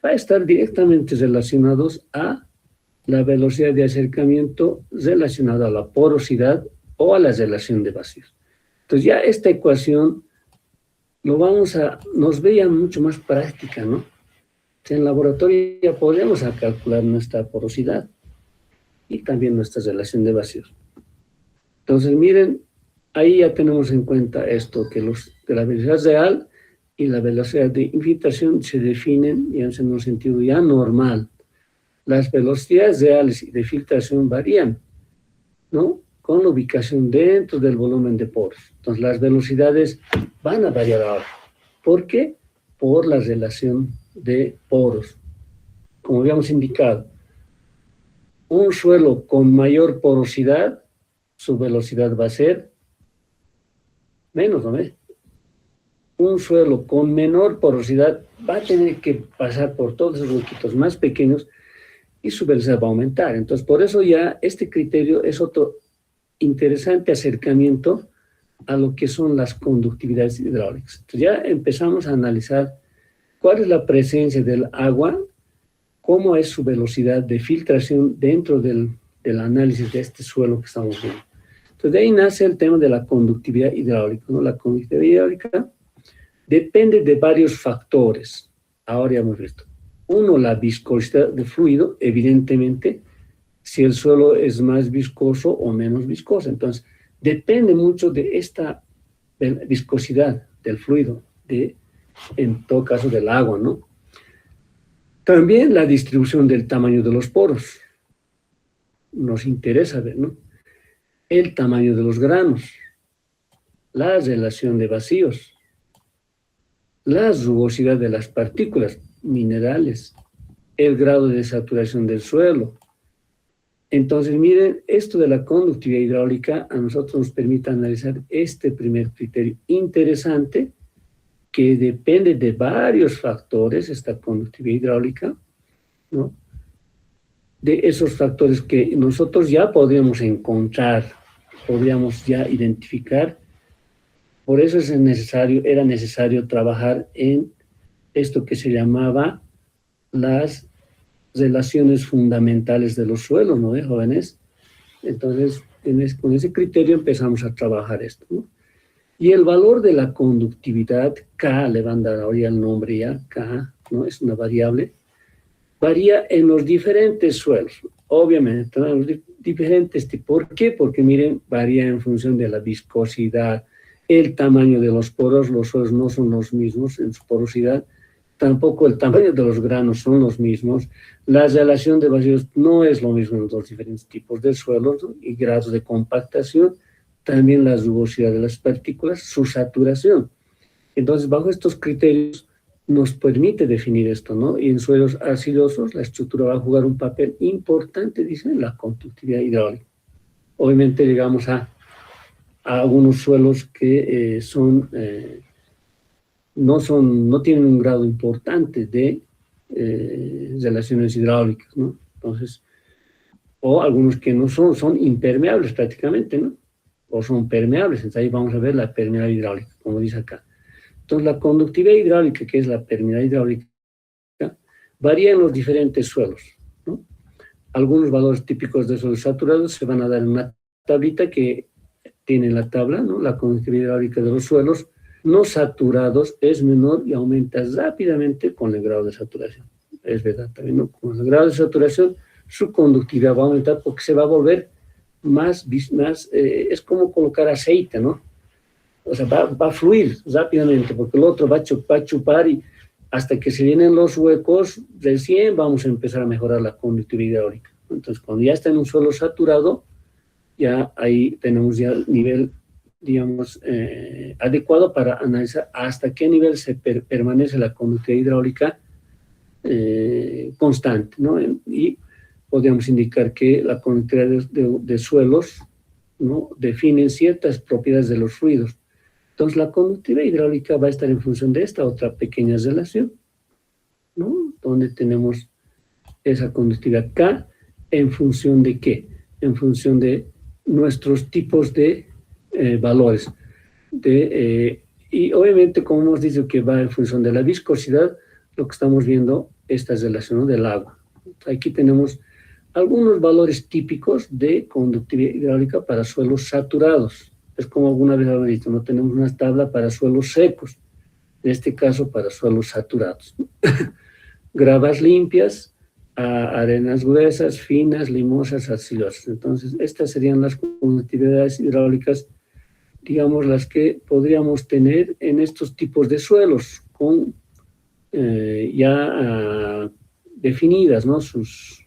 A: va a estar directamente relacionados a la velocidad de acercamiento relacionada a la porosidad o a la relación de vacíos. Entonces, ya esta ecuación nos veía mucho más práctica, ¿no? En laboratorio ya podemos calcular nuestra porosidad y también nuestra relación de vacíos. Entonces, miren, ahí ya tenemos en cuenta esto, que de la velocidad real y la velocidad de infiltración se definen ya en un sentido ya normal. Las velocidades reales y de filtración varían, ¿no? Con la ubicación dentro del volumen de poros. Entonces, las velocidades van a variar ahora. ¿Por qué? Por la relación de poros. Como habíamos indicado, un suelo con mayor porosidad, su velocidad va a ser menos, ¿no? Un suelo con menor porosidad va a tener que pasar por todos esos huequitos más pequeños y su velocidad va a aumentar. Entonces, por eso ya este criterio es otro interesante acercamiento a lo que son las conductividades hidráulicas. Entonces, ya empezamos a analizar cuál es la presencia del agua, cómo es su velocidad de filtración dentro del análisis de este suelo que estamos viendo. Entonces, de ahí nace el tema de la conductividad hidráulica, ¿no? La conductividad hidráulica depende de varios factores. Ahora ya hemos visto. Uno, la viscosidad del fluido, evidentemente, si el suelo es más viscoso o menos viscoso. Entonces, depende mucho de esta viscosidad del fluido, en todo caso del agua, ¿no? También la distribución del tamaño de los poros. Nos interesa ver, ¿no? El tamaño de los granos, la relación de vacíos, la rugosidad de las partículas minerales, el grado de saturación del suelo. Entonces, miren, esto de la conductividad hidráulica a nosotros nos permite analizar este primer criterio interesante que depende de varios factores, esta conductividad hidráulica, ¿no? De esos factores que nosotros ya podríamos encontrar, podríamos ya identificar. Por eso era necesario trabajar en esto que se llamaba las relaciones fundamentales de los suelos, ¿no? Jóvenes. Entonces, con ese criterio empezamos a trabajar esto, ¿no? Y el valor de la conductividad, K, le van a dar ahora el nombre ya, K, ¿no? Es una variable, varía en los diferentes suelos. Obviamente, tenemos diferentes tipos. ¿Por qué? Porque, miren, varía en función de la viscosidad, el tamaño de los poros no son los mismos en su porosidad, tampoco el tamaño de los granos son los mismos, la relación de vacíos no es lo mismo en los diferentes tipos de suelos, ¿no? Y grados de compactación, también la rugosidad de las partículas, su saturación. Entonces, bajo estos criterios nos permite definir esto, ¿no? Y en suelos arcillosos la estructura va a jugar un papel importante, dicen, en la conductividad hidráulica. Obviamente llegamos a algunos suelos que no tienen un grado importante de relaciones hidráulicas, ¿no? Entonces, o algunos que no son impermeables prácticamente, ¿no? O son permeables, entonces ahí vamos a ver la permeabilidad hidráulica, como dice acá. Entonces, la conductividad hidráulica, que es la permeabilidad hidráulica, varía en los diferentes suelos, ¿no? Algunos valores típicos de suelos saturados se van a dar en una tablita que tiene la tabla, ¿no? La conductividad hidráulica de los suelos no saturados es menor y aumenta rápidamente con el grado de saturación. Es verdad también, ¿no? Con el grado de saturación, su conductividad va a aumentar porque se va a volver más es como colocar aceite, ¿no? O sea, va a fluir rápidamente porque el otro va a chupar y hasta que se llenen los huecos, recién vamos a empezar a mejorar la conductividad hidráulica. Entonces, cuando ya está en un suelo saturado, ya ahí tenemos ya el nivel, digamos, adecuado para analizar hasta qué nivel se permanece la conductividad hidráulica constante, ¿no? Y podríamos indicar que la conductividad de suelos, ¿no? Definen ciertas propiedades de los fluidos. Entonces, la conductividad hidráulica va a estar en función de esta otra pequeña relación, ¿no? Donde tenemos esa conductividad K, ¿en función de qué? En función de nuestros tipos de valores. Y obviamente, como hemos dicho que va en función de la viscosidad, lo que estamos viendo, esta relación, ¿no? Del agua. Aquí tenemos algunos valores típicos de conductividad hidráulica para suelos saturados. Es como alguna vez habéis dicho, no tenemos una tabla para suelos secos, en este caso para suelos saturados. gravas limpias a arenas gruesas, finas, limosas, arcillosas. Entonces, estas serían las conductividades hidráulicas, digamos, las que podríamos tener en estos tipos de suelos, con definidas, ¿no? sus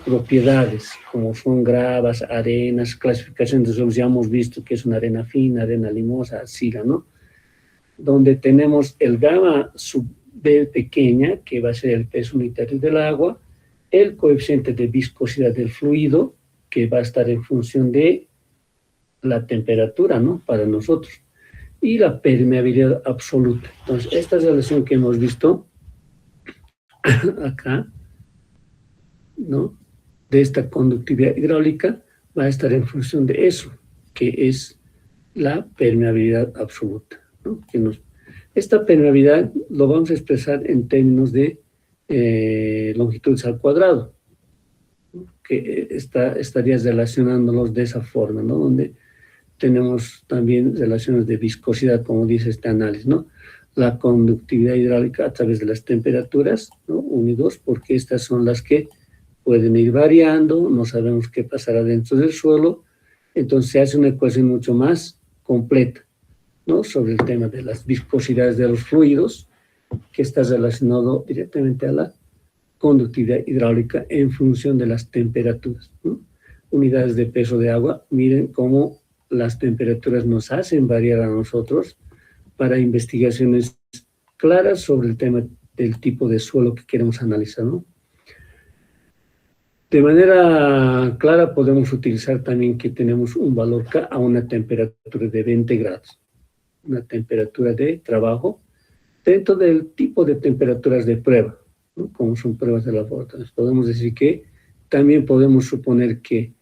A: propiedades, como son gravas, arenas, clasificación de suelos, ya hemos visto que es una arena fina, arena limosa, arcilla, ¿no? Donde tenemos el gamma sub B pequeña, que va a ser el peso unitario del agua, el coeficiente de viscosidad del fluido, que va a estar en función de la temperatura, ¿no? Para nosotros, y la permeabilidad absoluta. Entonces, esta relación que hemos visto acá, ¿no? De esta conductividad hidráulica, va a estar en función de eso, que es la permeabilidad absoluta, ¿no? Esta permeabilidad lo vamos a expresar en términos de longitudes al cuadrado, ¿no? Que estarías relacionándolos de esa forma, ¿no? Donde tenemos también relaciones de viscosidad, como dice este análisis, ¿no? La conductividad hidráulica a través de las temperaturas, ¿no? 1 y 2, porque estas son las que pueden ir variando, no sabemos qué pasará dentro del suelo, entonces se hace una ecuación mucho más completa, ¿no? Sobre el tema de las viscosidades de los fluidos, que está relacionado directamente a la conductividad hidráulica en función de las temperaturas, ¿no? Unidades de peso de agua, miren cómo las temperaturas nos hacen variar a nosotros para investigaciones claras sobre el tema del tipo de suelo que queremos analizar, ¿no? De manera clara podemos utilizar también que tenemos un valor K a una temperatura de 20 grados, una temperatura de trabajo dentro del tipo de temperaturas de prueba, ¿no? Como son pruebas de laboratorio. Podemos decir que también podemos suponer que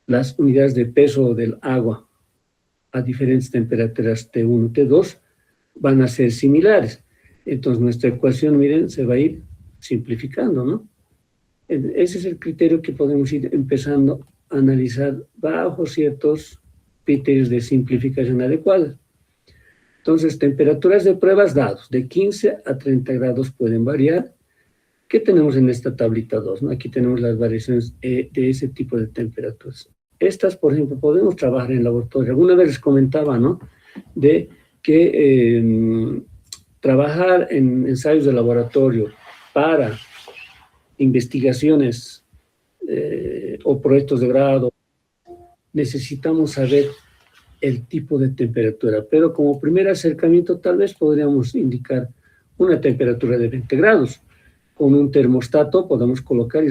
A: las unidades de peso del agua a diferentes temperaturas T1, T2 van a ser similares. Entonces nuestra ecuación, miren, se va a ir simplificando, ¿no? Ese es el criterio que podemos ir empezando a analizar bajo ciertos criterios de simplificación adecuada. Entonces, temperaturas de pruebas dados, de 15 a 30 grados pueden variar. ¿Qué tenemos en esta tablita 2? ¿No? Aquí tenemos las variaciones de ese tipo de temperaturas. Estas, por ejemplo, podemos trabajar en laboratorio. Alguna vez les comentaba, ¿no? De que trabajar en ensayos de laboratorio para investigaciones o proyectos de grado, necesitamos saber el tipo de temperatura, pero como primer acercamiento tal vez podríamos indicar una temperatura de 20 grados. Con un termostato podemos colocar y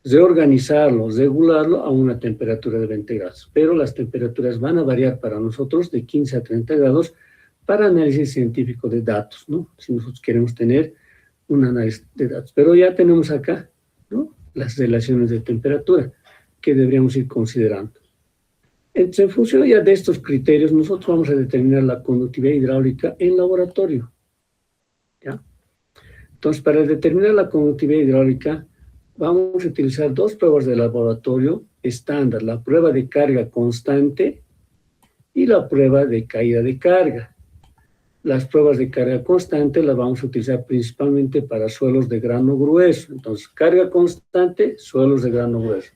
A: reorganizarlo, regularlo a una temperatura de 20 grados, pero las temperaturas van a variar para nosotros de 15 a 30 grados para análisis científico de datos, ¿no? Si nosotros queremos tener un análisis de datos. Pero ya tenemos acá, ¿no? Las relaciones de temperatura que deberíamos ir considerando. Entonces, en función ya de estos criterios, nosotros vamos a determinar la conductividad hidráulica en laboratorio, ¿ya? Entonces, para determinar la conductividad hidráulica, vamos a utilizar dos pruebas de laboratorio estándar, la prueba de carga constante y la prueba de caída de carga. Las pruebas de carga constante las vamos a utilizar principalmente para suelos de grano grueso. Entonces, carga constante, suelos de grano grueso.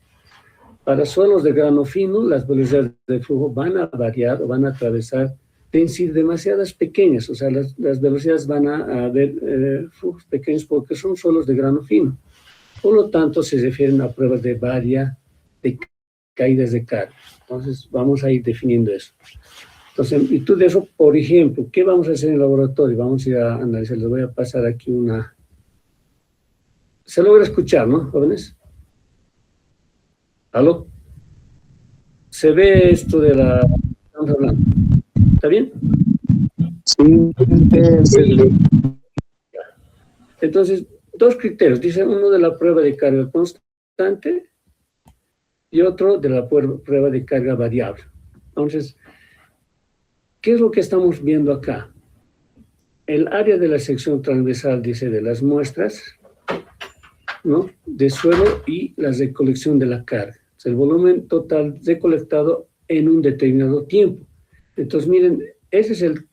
A: Para suelos de grano fino, las velocidades de flujo van a variar o van a atravesar densidades demasiadas pequeñas, o sea, las velocidades van a haber flujos pequeños porque son suelos de grano fino. Por lo tanto, se refieren a pruebas de caídas de carga. Entonces, vamos a ir definiendo eso. Entonces, en virtud de eso, por ejemplo, ¿qué vamos a hacer en el laboratorio? Vamos a ir a analizar. Les voy a pasar aquí una... ¿Se logra escuchar, no, jóvenes? ¿Aló? ¿Se ve esto de la... Estamos hablando? ¿Está bien? Sí. Entonces, dos criterios. Dice uno de la prueba de carga constante y otro de la prueba de carga variable. Entonces, ¿qué es lo que estamos viendo acá? El área de la sección transversal, dice, de las muestras, ¿no? De suelo y la recolección de la carga. O sea, el volumen total recolectado en un determinado tiempo. Entonces, miren, ese es el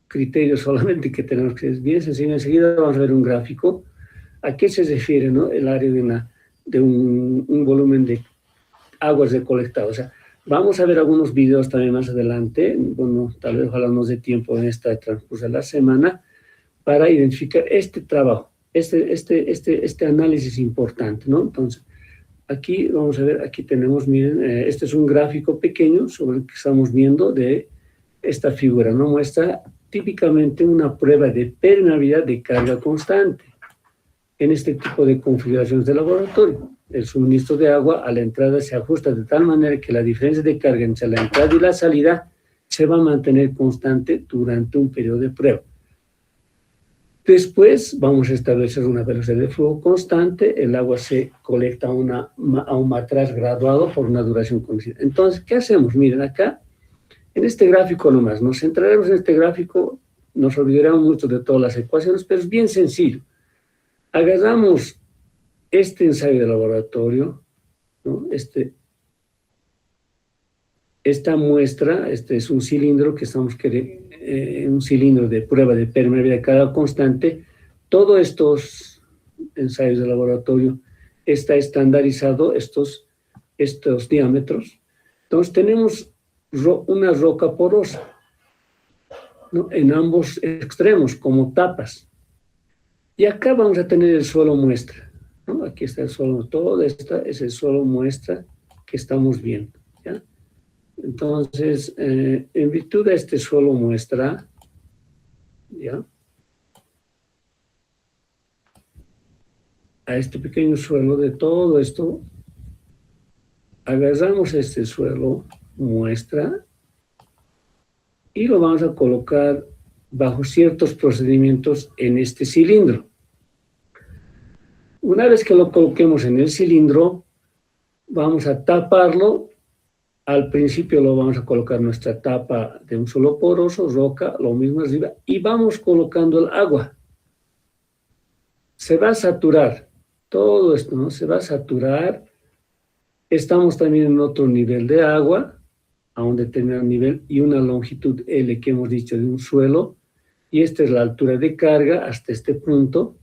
A: criterio solamente que tenemos que es bien sencillo. Enseguida vamos a ver un gráfico. ¿A qué se refiere, no? El área de un volumen de aguas recolectadas. O sea, vamos a ver algunos videos también más adelante. Bueno, tal vez ojalá nos dé tiempo en esta transcurso de la semana para identificar este trabajo, este análisis importante, ¿no? Entonces, aquí vamos a ver, aquí tenemos, miren, este es un gráfico pequeño sobre el que estamos viendo de esta figura, ¿no? Muestra típicamente una prueba de permeabilidad de carga constante en este tipo de configuraciones de laboratorio. El suministro de agua a la entrada se ajusta de tal manera que la diferencia de carga entre la entrada y la salida se va a mantener constante durante un periodo de prueba. Después vamos a establecer una velocidad de flujo constante, el agua se colecta a un matraz graduado por una duración conocida. Entonces, ¿qué hacemos? Miren acá, en este gráfico nomás, nos centraremos en este gráfico, nos olvidaremos mucho de todas las ecuaciones, pero es bien sencillo. Agarramos este ensayo de laboratorio, ¿no? Esta muestra, este es un cilindro que estamos queriendo, un cilindro de prueba de permeabilidad de carga constante. Todos estos ensayos de laboratorio está estandarizado, estos diámetros. Entonces tenemos una roca porosa, ¿no? En ambos extremos, como tapas. Y acá vamos a tener el suelo muestra, ¿no? Aquí está el suelo, todo esto es el suelo muestra que estamos viendo, ¿ya? Entonces, en virtud de este suelo muestra, ¿ya? A este pequeño suelo de todo esto, agarramos este suelo muestra y lo vamos a colocar bajo ciertos procedimientos en este cilindro. Una vez que lo coloquemos en el cilindro, vamos a taparlo. Al principio lo vamos a colocar nuestra tapa de un suelo poroso, roca, lo mismo arriba, y vamos colocando el agua. Se va a saturar todo esto, ¿no? Se va a saturar. Estamos también en otro nivel de agua, a un determinado nivel, y una longitud L que hemos dicho de un suelo, y esta es la altura de carga hasta este punto.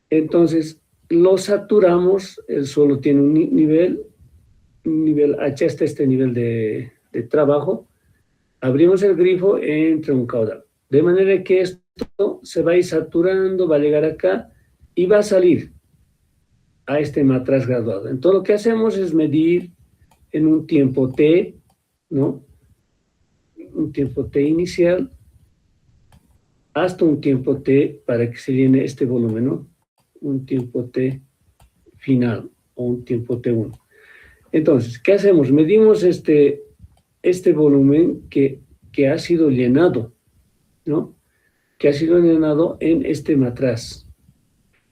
A: Entonces, lo saturamos, el suelo tiene un nivel H hasta este nivel de trabajo, abrimos el grifo, entra un caudal. De manera que esto se va a ir saturando, va a llegar acá y va a salir a este matraz graduado. Entonces lo que hacemos es medir en un tiempo T, ¿no? Un tiempo T inicial, hasta un tiempo T para que se llene este volumen, ¿no? Un tiempo T final o un tiempo T1. Entonces, ¿qué hacemos? Medimos este volumen que ha sido llenado, ¿no? Que ha sido llenado en este matraz.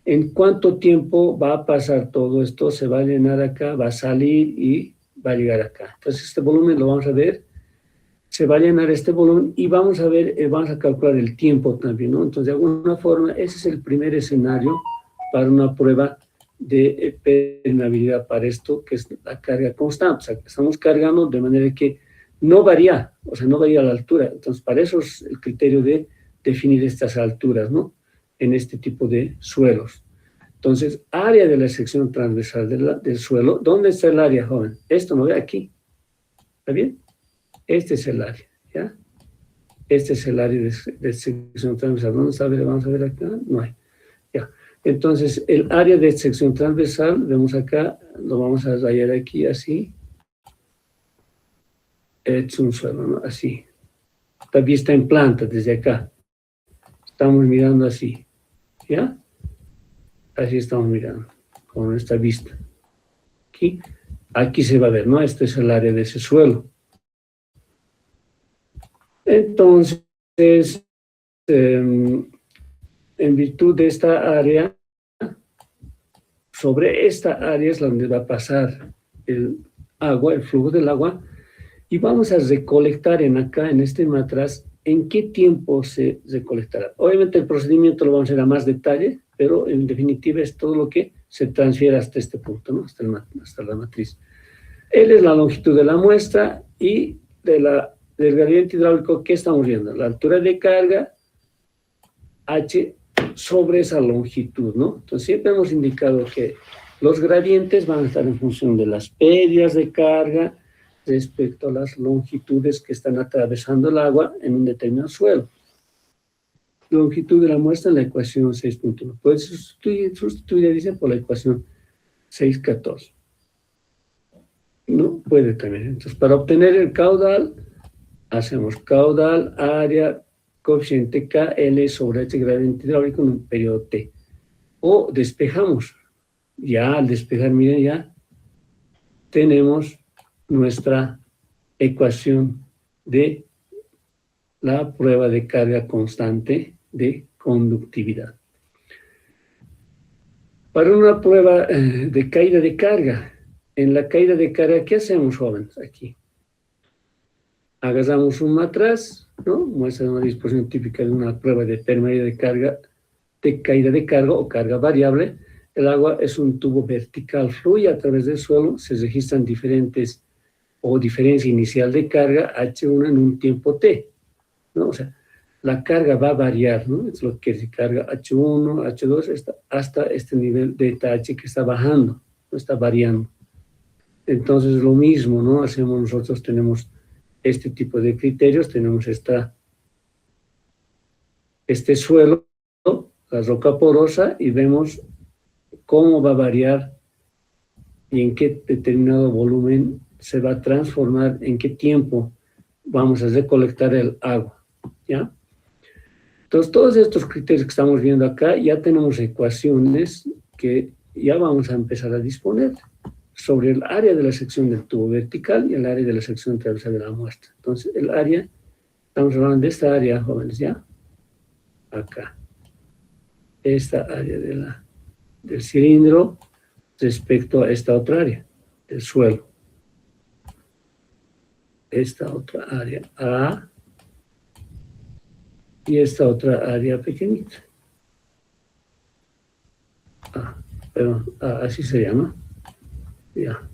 A: ¿En cuánto tiempo va a pasar todo esto? Se va a llenar acá, va a salir y va a llegar acá. Entonces, este volumen lo vamos a ver. Se va a llenar este volumen y vamos a ver, vamos a calcular el tiempo también, ¿no? Entonces, de alguna forma, ese es el primer escenario para una prueba de permeabilidad para esto, que es la carga constante. O sea, que estamos cargando de manera que no varía, o sea, no varía la altura. Entonces, para eso es el criterio de definir estas alturas, ¿no? En este tipo de suelos. Entonces, área de la sección transversal del suelo. ¿Dónde está el área, joven? Esto, ¿no ve aquí? ¿Está bien? Este es el área, ¿ya? Este es el área de sección transversal. ¿Dónde está? Vamos a ver acá. No hay. Ya. Entonces, el área de sección transversal, vemos acá, lo vamos a rayar aquí, así. Es un suelo, ¿no? Así. Esta vista en planta, desde acá. Estamos mirando así, ¿ya? Así estamos mirando, con esta vista. Aquí se va a ver, ¿no? Este es el área de ese suelo. Entonces, en virtud de esta área, sobre esta área es donde va a pasar el agua, el flujo del agua, y vamos a recolectar acá, en este matraz, en qué tiempo se recolectará. Obviamente el procedimiento lo vamos a hacer a más detalle, pero en definitiva es todo lo que se transfiere hasta este punto, ¿no? Hasta la matriz. L es la longitud de la muestra y de la del gradiente hidráulico, ¿qué estamos viendo? La altura de carga, H, sobre esa longitud, ¿no? Entonces siempre hemos indicado que los gradientes van a estar en función de las pérdidas de carga respecto a las longitudes que están atravesando el agua en un determinado suelo. Longitud de la muestra en la ecuación 6.1. Puedes sustituir, dice, por la ecuación 6.14. No puede también. Entonces, para obtener el caudal, hacemos caudal, área, coeficiente KL sobre H gradiente hidráulico en un periodo T. O despejamos. Ya al despejar, miren, ya tenemos nuestra ecuación de la prueba de carga constante de conductividad. Para una prueba de caída de carga, en la caída de carga, ¿qué hacemos, jóvenes? Aquí. Agarramos un matraz, ¿no? Muestra una disposición típica de una prueba de permeabilidad de carga, de caída de carga o carga variable. El agua es un tubo vertical, fluye a través del suelo, se registran diferentes o diferencia inicial de carga H1 en un tiempo T, ¿no? O sea, la carga va a variar, ¿no? Es lo que se carga H1, H2, hasta este nivel de H que está bajando, no está variando. Entonces, lo mismo, ¿no? Hacemos nosotros, tenemos este tipo de criterios, tenemos este suelo, la roca porosa, y vemos cómo va a variar y en qué determinado volumen se va a transformar, en qué tiempo vamos a recolectar el agua, ¿ya? Entonces, todos estos criterios que estamos viendo acá, ya tenemos ecuaciones que ya vamos a empezar a disponer sobre el área de la sección del tubo vertical y el área de la sección transversal de la muestra. Entonces, el área, estamos hablando de esta área, jóvenes, ¿ya? Acá. Esta área del cilindro respecto a esta otra área, del suelo. Esta otra área A y esta otra área pequeñita. Perdón, así se llama. Ya.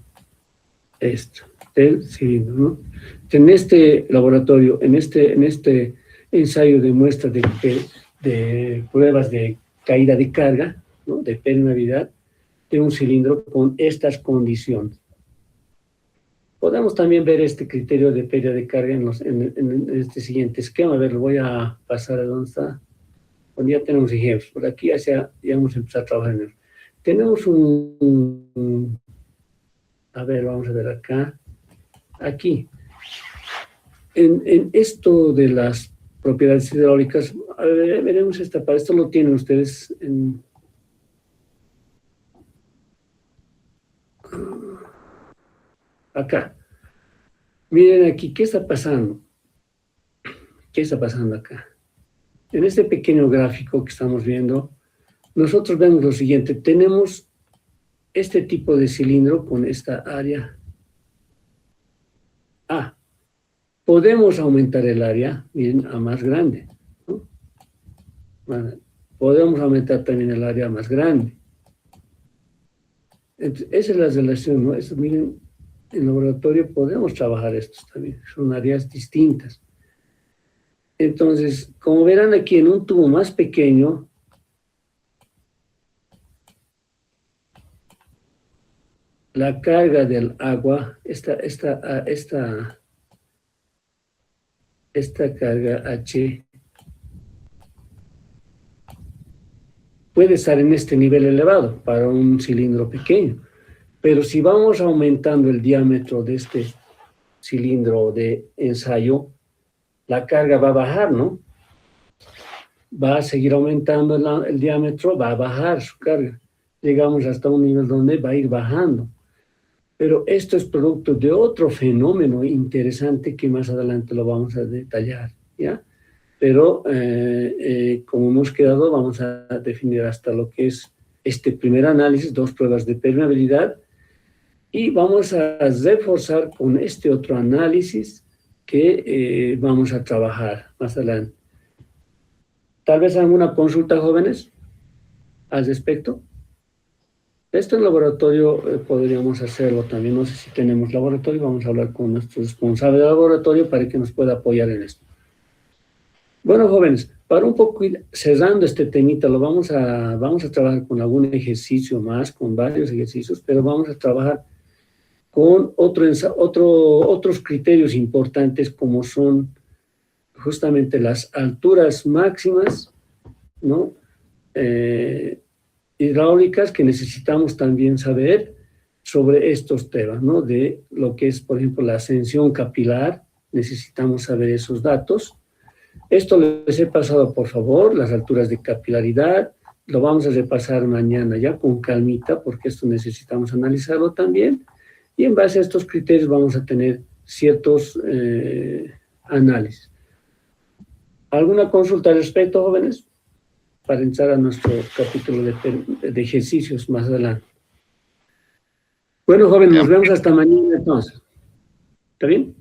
A: Esto, el cilindro, ¿no? En este laboratorio, en este ensayo de muestra de pruebas de caída de carga, ¿no? De permeabilidad de un cilindro con estas condiciones. Podemos también ver este criterio de pérdida de carga en este siguiente esquema. A ver, lo voy a pasar a dónde está. Bueno, ya tenemos ejemplos. Por aquí ya hemos empezado a trabajar en él. Tenemos a ver, vamos a ver acá. Aquí. En esto de las propiedades hidráulicas, a ver, veremos esta parte. Esto lo tienen ustedes en... Acá. Miren aquí, ¿qué está pasando? ¿Qué está pasando acá? En este pequeño gráfico que estamos viendo, nosotros vemos lo siguiente. Tenemos este tipo de cilindro con esta área A. Podemos aumentar el área, miren, a más grande, ¿no? Bueno, podemos aumentar también el área más grande. Entonces, esa es la relación, ¿no? Eso, miren, en laboratorio podemos trabajar estos también, son áreas distintas. Entonces, como verán aquí en un tubo más pequeño, la carga del agua, esta carga H puede estar en este nivel elevado para un cilindro pequeño. Pero si vamos aumentando el diámetro de este cilindro de ensayo, la carga va a bajar, ¿no? Va a seguir aumentando el diámetro, va a bajar su carga. Llegamos hasta un nivel donde va a ir bajando. Pero esto es producto de otro fenómeno interesante que más adelante lo vamos a detallar, ¿ya? Pero como hemos quedado, vamos a definir hasta lo que es este primer análisis, 2 pruebas de permeabilidad, y vamos a reforzar con este otro análisis que vamos a trabajar más adelante. ¿Tal vez alguna consulta, jóvenes, al respecto? Esto en laboratorio podríamos hacerlo también. No sé si tenemos laboratorio, vamos a hablar con nuestro responsable de laboratorio para que nos pueda apoyar en esto. Bueno, jóvenes, para un poco ir cerrando este temita, vamos a trabajar con algún ejercicio más, con varios ejercicios, pero vamos a trabajar con otros criterios importantes como son justamente las alturas máximas, ¿no? Hidráulicas que necesitamos también saber sobre estos temas, ¿no? De lo que es, por ejemplo, la ascensión capilar, necesitamos saber esos datos. Esto les he pasado, por favor, las alturas de capilaridad, lo vamos a repasar mañana ya con calmita, porque esto necesitamos analizarlo también, y en base a estos criterios vamos a tener ciertos análisis. ¿Alguna consulta al respecto, jóvenes? Para entrar a nuestro capítulo de ejercicios más adelante. Bueno, jóvenes, nos vemos hasta mañana entonces. ¿Está bien?